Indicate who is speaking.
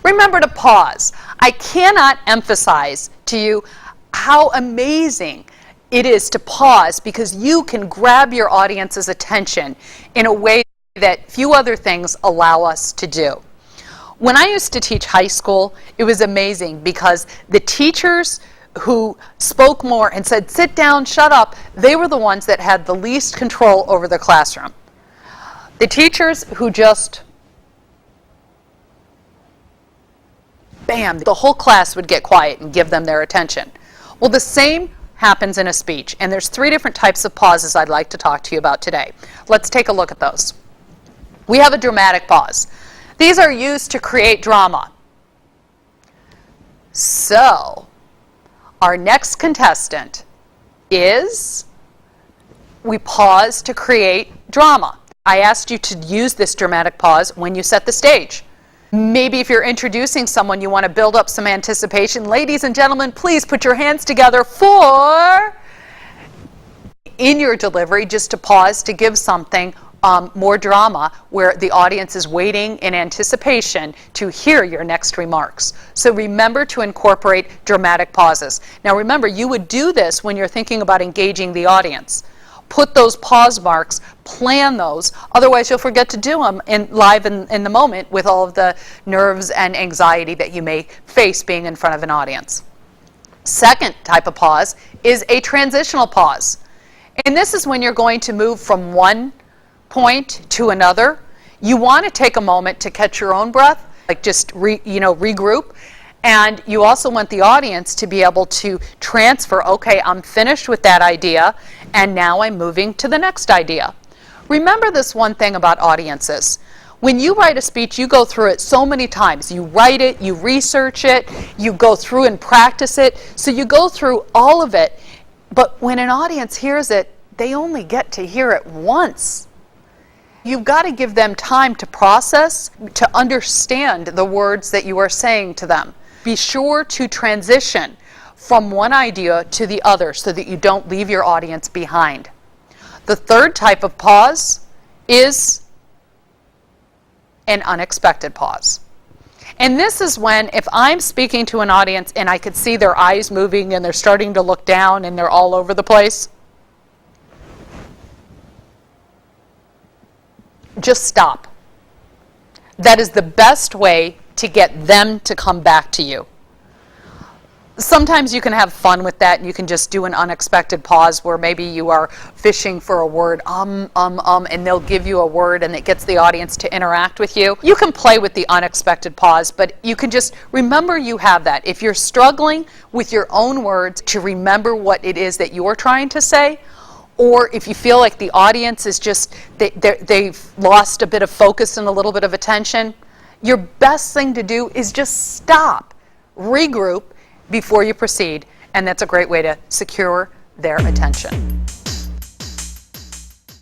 Speaker 1: Remember to pause. I cannot emphasize to you how amazing it is to pause, because you can grab your audience's attention in a way that few other things allow us to do. When I used to teach high school, it was amazing because the teachers who spoke more and said, sit down, shut up, they were the ones that had the least control over the classroom. The teachers who just, bam, the whole class would get quiet and give them their attention. Well, the same happens in a speech, and there's 3 different types of pauses I'd like to talk to you about today. Let's take a look at those. We have a dramatic pause. These are used to create drama. So, our next contestant is, we pause to create drama. I asked you to use this dramatic pause when you set the stage. Maybe if you're introducing someone, you want to build up some anticipation. Ladies and gentlemen, please put your hands together for, in your delivery, just to pause to give something more drama, where the audience is waiting in anticipation to hear your next remarks. So remember to incorporate dramatic pauses. Now remember, you would do this when you're thinking about engaging the audience. Put those pause marks, plan those, otherwise you'll forget to do them live in the moment with all of the nerves and anxiety that you may face being in front of an audience. Second type of pause is a transitional pause. And this is when you're going to move from one point to another. You want to take a moment to catch your own breath, like just regroup. And you also want the audience to be able to transfer, okay, I'm finished with that idea, and now I'm moving to the next idea. Remember this one thing about audiences. When you write a speech, you go through it so many times. You write it, you research it, you go through and practice it. So you go through all of it. But when an audience hears it, they only get to hear it once. You've got to give them time to process, to understand the words that you are saying to them. Be sure to transition from one idea to the other so that you don't leave your audience behind. The third type of pause is an unexpected pause. And this is when, if I'm speaking to an audience and I could see their eyes moving and they're starting to look down and they're all over the place, just stop. That is the best way to get them to come back to you. Sometimes you can have fun with that, and you can just do an unexpected pause where maybe you are fishing for a word, and they'll give you a word and it gets the audience to interact with you. You can play with the unexpected pause, but you can just remember you have that. If you're struggling with your own words to remember what it is that you're trying to say, or if you feel like the audience is just, they've lost a bit of focus and a little bit of attention, your best thing to do is just stop, regroup before you proceed, and that's a great way to secure their attention.